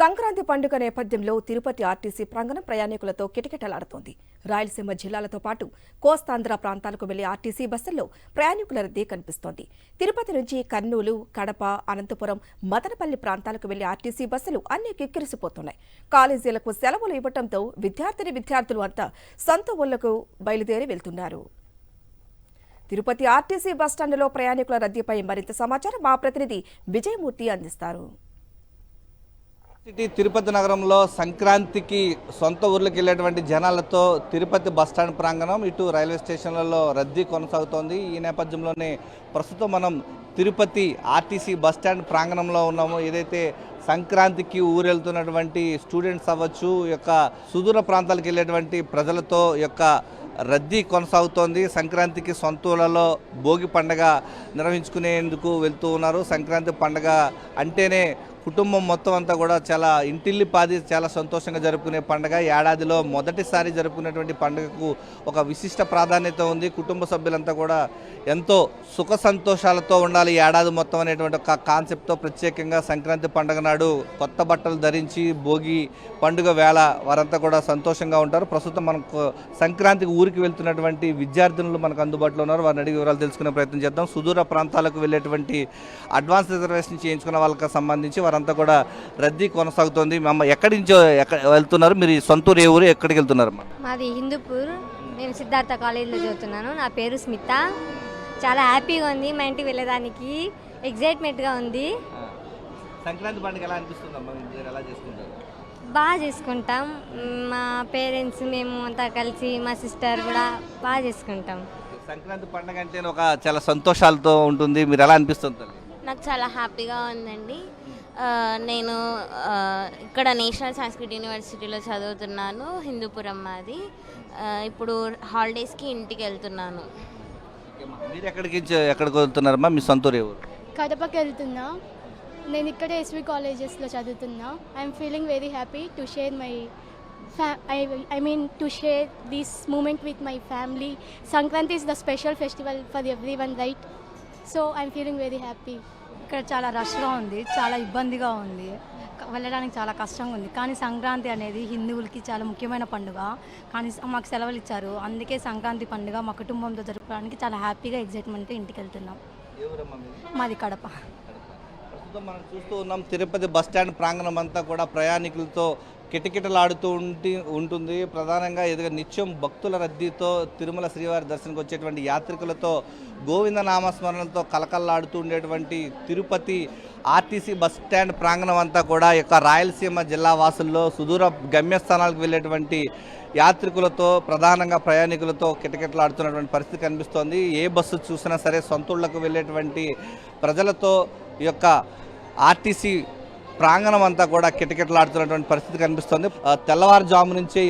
సంక్రాంతి పండుగ నేపథ్యంలో తిరుపతి ఆర్టీసీ ప్రాంగణం ప్రయాణికులతో కిటకిటలాడుతోంది. రాయలసీమ జిల్లాలతో పాటు కోస్తాంధ్ర ప్రాంతాలకు వెళ్లే ఆర్టీసీ బస్సుల్లో ప్రయాణికుల రద్దీ కనిపిస్తోంది. తిరుపతి నుంచి కర్నూలు, కడప, అనంతపురం, మదనపల్లి ప్రాంతాలకు వెళ్లే ఆర్టీసీ బస్సులు అన్ని కిక్కిరిసిపోతున్నాయి. కాలేజీలకు సెలవులు ఇవ్వడంతో విద్యార్థులు అంతా సొంత ఊళ్లకు బయలుదేరి వెళ్తున్నారు. తిరుపతి ఆర్టీసీ బస్టాండ్లో ప్రయాణికుల రద్దీపై మరింత సమాచారం మా ప్రతినిధి విజయమూర్తి అందిస్తారు. తిరుపతి నగరంలో సంక్రాంతికి సొంత ఊర్లకు వెళ్ళేటువంటి జనాలతో తిరుపతి బస్టాండ్ ప్రాంగణం ఇటు రైల్వే స్టేషన్లలో రద్దీ కొనసాగుతోంది. ఈ నేపథ్యంలోనే ప్రస్తుతం మనం తిరుపతి ఆర్టీసీ బస్టాండ్ ప్రాంగణంలో ఉన్నాము. ఏదైతే సంక్రాంతికి ఊరెళ్తున్నటువంటి స్టూడెంట్స్ అవ్వచ్చు, సుదూర ప్రాంతాలకు వెళ్ళేటువంటి ప్రజలతో రద్దీ కొనసాగుతోంది. సంక్రాంతికి సొంత ఊళ్ళలో భోగి పండగ నిర్వహించుకునేందుకు వెళ్తూ ఉన్నారు. సంక్రాంతి పండగ అంటేనే కుటుంబం మొత్తం అంతా కూడా చాలా ఇంటిల్లిపాది చాలా సంతోషంగా జరుపుకునే పండుగ. ఏడాదిలో మొదటిసారి జరుపుకునేటువంటి పండుగకు ఒక విశిష్ట ప్రాధాన్యత ఉంది. కుటుంబ సభ్యులంతా కూడా ఎంతో సుఖ సంతోషాలతో ఉండాలి ఏడాది మొత్తం అనేటువంటి ఒక కాన్సెప్ట్తో ప్రత్యేకంగా సంక్రాంతి పండుగ నాడు కొత్త బట్టలు ధరించి భోగి పండుగ వేళ వారంతా కూడా సంతోషంగా ఉంటారు. ప్రస్తుతం మనకు సంక్రాంతికి ఊరికి వెళ్తున్నటువంటి విద్యార్థులు మనకు అందుబాటులో ఉన్నారు. వారిని అడిగి వివరాలు తెలుసుకునే ప్రయత్నం చేద్దాం. సుదూర ప్రాంతాలకు వెళ్ళేటువంటి అడ్వాన్స్ రిజర్వేషన్ చేయించుకున్న వాళ్ళకి సంబంధించి వారంతా కూడా రద్దీ కొనసాగుతోంది. ఎక్కడి నుంచో వెళ్తున్నారు? మీరు సొంత ఊరు ఏ ఊరు, ఎక్కడికి వెళ్తున్నారు? మాది హిందూపూర్. నేను సిద్ధార్థ కాలేజీలో చదువుతున్నాను. నా పేరు స్మిత. చాలా హ్యాపీగా ఉంది మా ఇంటికి వెళ్ళడానికి, ఎగ్జైట్మెంట్గా ఉంది. సంక్రాంతి పండుగ ఎలా అనిపిస్తుందమ్మా? మీరు ఎలా చేసుకుంటారు? బాగా చేసుకుంటాం. మా పేరెంట్స్ మేము అంతా కలిసి, మా సిస్టర్ కూడా బాగా చేసుకుంటాం. సంక్రాంతి పండుగ అంటే చాలా సంతోషాలతో ఉంటుంది. మీరు ఎలా అనిపిస్తుంది? నాకు చాలా హ్యాపీగా ఉందండి. నేను ఇక్కడ నేషనల్ సంస్కృత్ యూనివర్సిటీలో చదువుతున్నాను. హిందూపురం మాది. ఇప్పుడు హాలిడేస్కి ఇంటికి వెళ్తున్నాను. మీరు ఎక్కడికి వెళ్తున్నారమ్మా? మీ సొంత ఊరు ఎవరు? కడపకి వెళ్తున్నా. నేను ఇక్కడే ఎస్వి కాలేజెస్లో చదువుతున్నా. I'm feeling very happy to share my to share this moment with my family. Sankranti is the special festival for everyone, right? So I'm feeling very happy. ఇక్కడ చాలా రష్గా ఉంది, చాలా ఇబ్బందిగా ఉంది, వెళ్ళడానికి చాలా కష్టంగా ఉంది. కానీ సంక్రాంతి అనేది హిందువులకి చాలా ముఖ్యమైన పండుగ. కానీ మాకు సెలవులు ఇచ్చారు, అందుకే సంక్రాంతి పండుగ మా కుటుంబంతో జరుపుకోవడానికి చాలా హ్యాపీగా ఎగ్జైట్మెంట్తో ఇంటికి వెళ్తున్నాం. మాది కడప. ప్రస్తుతం మనం చూస్తూ ఉన్నాం తిరుపతి బస్టాండ్ ప్రాంగణం అంతా కూడా ప్రయాణికులతో కిటకిటలాడుతూ ఉంటుంది. ప్రధానంగా నిత్యం భక్తుల రద్దీతో తిరుమల శ్రీవారి దర్శనకు వచ్చేటువంటి యాత్రికులతో గోవింద నామస్మరణలతో కలకల్లాడుతూ ఉండేటువంటి తిరుపతి ఆర్టీసీ బస్టాండ్ ప్రాంగణం అంతా కూడా రాయలసీమ జిల్లా వాసుల్లో సుదూర గమ్యస్థానాలకు వెళ్ళేటువంటి యాత్రికులతో ప్రధానంగా ప్రయాణికులతో కిటకిటలాడుతున్నటువంటి పరిస్థితి కనిపిస్తోంది. ఏ బస్సు చూసినా సరే సొంతూళ్లకు వెళ్ళేటువంటి ప్రజలతో ఆర్టీసీ ప్రాంగణం అంతా కూడా కిటకిటలాడుతున్నటువంటి పరిస్థితి కనిపిస్తుంది. తెల్లవారుజాము నుంచి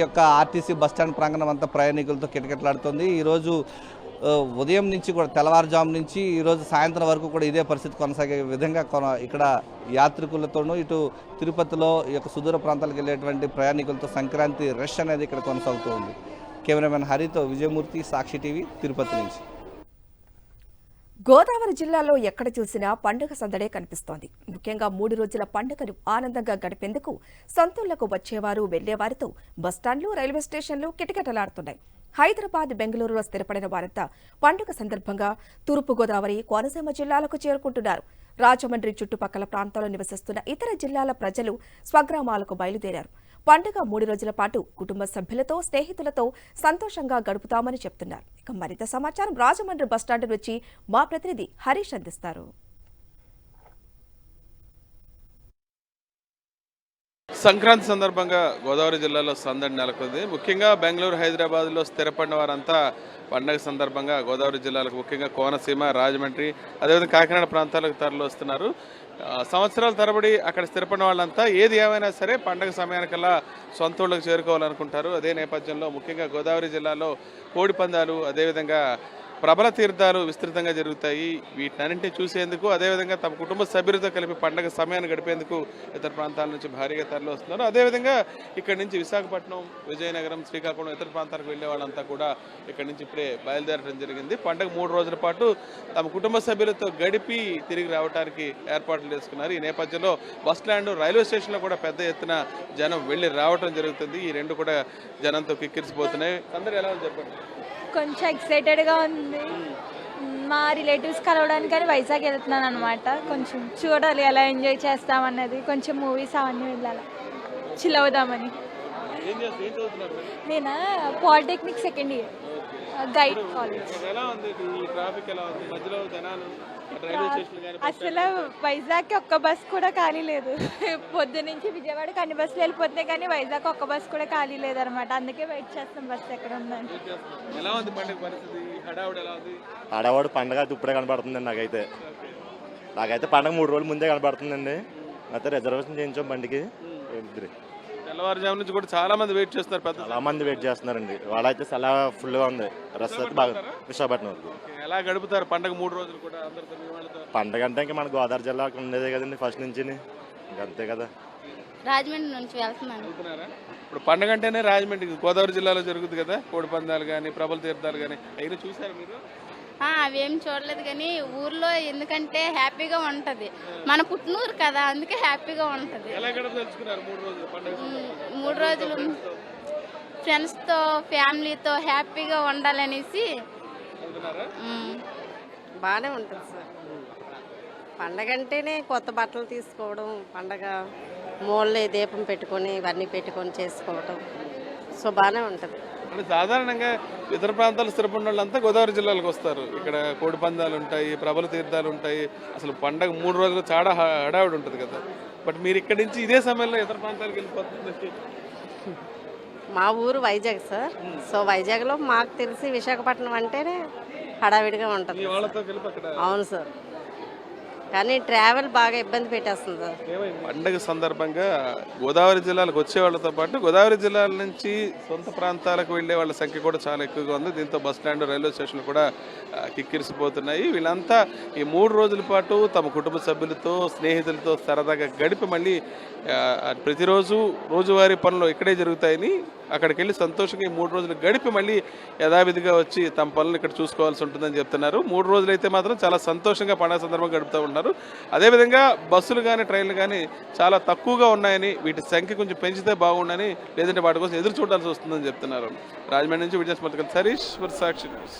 ఆర్టీసీ బస్టాండ్ ప్రాంగణం అంతా ప్రయాణికులతో కిటకిటలాడుతుంది. ఈరోజు ఉదయం నుంచి కూడా తెల్లవారుజాము నుంచి ఈరోజు సాయంత్రం వరకు కూడా ఇదే పరిస్థితి కొనసాగే విధంగా ఇక్కడ యాత్రికులతోనూ ఇటు తిరుపతిలో సుదూర ప్రాంతాలకు వెళ్ళేటువంటి ప్రయాణికులతో సంక్రాంతి రష్ అనేది ఇక్కడ కొనసాగుతూ ఉంది. కెమెరామెన్ హరితో విజయమూర్తి, సాక్షి టీవీ, తిరుపతి నుంచి. గోదావరి జిల్లాలో ఎక్కడ చూసినా పండుగ సందడే కనిపిస్తోంది. ముఖ్యంగా 3 రోజుల పండుగను ఆనందంగా గడిపేందుకు సొంతూళ్లకు వచ్చేవారు, వెళ్లేవారితో బస్టాండ్లు, రైల్వే స్టేషన్లు కిటకిటలాడుతున్నాయి. హైదరాబాద్, బెంగళూరులో స్థిరపడిన వారంతా పండుగ సందర్భంగా తూర్పుగోదావరి, కోనసీమ జిల్లాలకు చేరుకుంటున్నారు. రాజమండ్రి చుట్టుపక్కల ప్రాంతాల్లో నివసిస్తున్న ఇతర జిల్లాల ప్రజలు స్వగ్రామాలకు బయలుదేరారు. పండుగ 3 రోజుల పాటు కుటుంబ సభ్యులతో, స్నేహితులతో సంతోషంగా గడుపుతామని చెప్తున్నారు. ఇక మరింత సమాచారం రాజమండ్రి బస్టాండ్ నుంచి మా ప్రతినిధి హరీష్ అందిస్తారు. సంక్రాంతి సందర్భంగా గోదావరి జిల్లాలో సందడి నెలకొంది. ముఖ్యంగా బెంగళూరు, హైదరాబాద్లో స్థిరపడిన వారంతా పండుగ సందర్భంగా గోదావరి జిల్లాలకు ముఖ్యంగా కోనసీమ, రాజమండ్రి, అదేవిధంగా కాకినాడ ప్రాంతాలకు తరలి వస్తున్నారు. సంవత్సరాల తరబడి అక్కడ స్థిరపడిన వాళ్ళంతా ఏది ఏమైనా సరే పండుగ సమయానికల్లా సొంత ఊళ్ళకు చేరుకోవాలనుకుంటారు. అదే నేపథ్యంలో ముఖ్యంగా గోదావరి జిల్లాలో కోడి పందాలు, అదేవిధంగా ప్రబల తీర్థాలు విస్తృతంగా జరుగుతాయి. వీటన్నింటినీ చూసేందుకు, అదేవిధంగా తమ కుటుంబ సభ్యులతో కలిపి పండగ సమయాన్ని గడిపేందుకు ఇతర ప్రాంతాల నుంచి భారీగా తరలి వస్తున్నారు. అదేవిధంగా ఇక్కడి నుంచి విశాఖపట్నం, విజయనగరం, శ్రీకాకుళం ఇతర ప్రాంతాలకు వెళ్లే వాళ్ళంతా కూడా ఇక్కడి నుంచి ఇప్పుడే బయలుదేరడం జరిగింది. పండగ 3 రోజుల పాటు తమ కుటుంబ సభ్యులతో గడిపి తిరిగి రావడానికి ఏర్పాట్లు చేసుకున్నారు. ఈ నేపథ్యంలో బస్టాండ్, రైల్వే స్టేషన్లో కూడా పెద్ద ఎత్తున జనం వెళ్ళి రావడం జరుగుతుంది. ఈ రెండు కూడా జనంతో కిక్కిరిసిపోతున్నాయి. అందరూ ఎలా ఉంది చెప్పండి? కొంచెం ఎక్సైటెడ్గా ఉంది. మా రిలేటివ్స్ కలవడానికి అని వైజాగ్ వెళ్తున్నాను అనమాట. కొంచెం చూడాలి ఎలా ఎంజాయ్ చేస్తామన్నది, కొంచెం మూవీస్ అవన్నీ వెళ్ళాలి, చిల్ అవుదామని. నేనా polytechnic second year, guide college. అసలు వైజాగ్కి ఒక్క బస్ కూడా ఖాళీ లేదు. పొద్దు నుంచి విజయవాడకి అన్ని బస్సులు వెళ్ళిపోతున్నాయి కానీ వైజాగ్ ఒక్క బస్ కూడా ఖాళీ లేదనమాట. అందుకే వెయిట్ చేస్తాం బస్ ఎక్కడ ఉందని. హడావుడి పండగ అయితే ఇప్పుడే కనబడుతుందండి. నాకైతే పండగ 3 రోజుల ముందే కనబడుతుందండి. అయితే రిజర్వేషన్ చేయించాం బండికి. తెల్లవారుజాము నుంచి కూడా చాలా మంది వెయిట్ చేస్తున్నారు. చాలా మంది వెయిట్ చేస్తున్నారండి. వాళ్ళైతే చాలా ఫుల్గా ఉంది. రష్ అయితే బాగా. విశాఖపట్నం వరకు. ఎలా గడుపుతారు పండగ 3 రోజులు కూడా అందరితో? పండగ అంటే ఇంకా మన గోదావరి జిల్లాకు ఉండేదే కదండి ఫస్ట్ నుంచి. అంతే కదా. రాజమండ్రి నుంచి వెళ్తున్నాను. ఇప్పుడు పండగ అంటేనే రాజమండ్రి, గోదావరి జిల్లాలో జరుగుతుంది కదా, కోడి పందాలు కానీ ప్రబల తీర్థాలు కానీ అయినా చూసారు మీరు? అవేం చూడలేదు కానీ ఊర్లో ఎందుకంటే హ్యాపీగా ఉంటుంది. మన పుట్టినూరు కదా, అందుకే హ్యాపీగా ఉంటుంది. ఎలా గడపదలుచుకున్నారు 3 రోజులు పండుగ? 3 రోజులు ఫ్రెండ్స్తో, ఫ్యామిలీతో హ్యాపీగా ఉండాలనేసి. బాగానే ఉంటుంది సార్. పండగ అంటేనే కొత్త బట్టలు తీసుకోవడం, పండగ మూలే దీపం పెట్టుకొని ఇవన్నీ పెట్టుకొని చేసుకోవడం, సో బాగానే ఉంటుంది. అంటే సాధారణంగా ఇతర ప్రాంతాలు స్థిరపడిన వాళ్ళంతా గోదావరి జిల్లాలకు వస్తారు. ఇక్కడ కోడి పందాలు ఉంటాయి, ప్రబల తీర్థాలు ఉంటాయి. అసలు పండగ 3 రోజులు చాలా హడావిడి ఉంటుంది కదా. బట్ మీరు ఇక్కడి నుంచి ఇదే సమయంలో ఇతర ప్రాంతాలకు వెళ్ళిపోతుంది. మా ఊరు వైజాగ్ సార్. సో వైజాగ్లో మాకు తెలిసి విశాఖపట్నం అంటేనే హడావిడిగా ఉంటుంది. అవును సార్, కానీ ట్రావెల్ బాగా ఇబ్బంది పెట్టేస్తుంది సార్. పండగ సందర్భంగా గోదావరి జిల్లాలకు వచ్చే వాళ్ళతో పాటు గోదావరి జిల్లాల నుంచి సొంత ప్రాంతాలకు వెళ్ళే వాళ్ళ సంఖ్య కూడా చాలా ఎక్కువగా ఉంది. దీంతో బస్ స్టాండ్, రైల్వే స్టేషన్లు కూడా కిక్కిరిసిపోతున్నాయి. వీళ్ళంతా ఈ 3 రోజుల పాటు తమ కుటుంబ సభ్యులతో, స్నేహితులతో సరదాగా గడిపి మళ్ళీ ప్రతిరోజు రోజువారీ పనులు ఇక్కడే జరుగుతాయని అక్కడికి వెళ్ళి సంతోషంగా ఈ 3 రోజులు గడిపి మళ్ళీ యథావిధిగా వచ్చి తమ పనులు ఇక్కడ చూసుకోవాల్సి ఉంటుందని చెప్తున్నారు. 3 రోజులు అయితే మాత్రం చాలా సంతోషంగా పండుగ సందర్భంగా గడుపుతూ ఉన్నారు. అదేవిధంగా బస్సులు కానీ ట్రైన్లు కానీ చాలా తక్కువగా ఉన్నాయని, వీటి సంఖ్య కొంచెం పెంచితే బాగుండని, లేదంటే వాటి కోసం ఎదురు చూడాల్సి వస్తుందని చెప్తున్నారు. రాజమండ్రి నుంచి విజయస్మృతికల్ సరీష్, సాక్షి న్యూస్.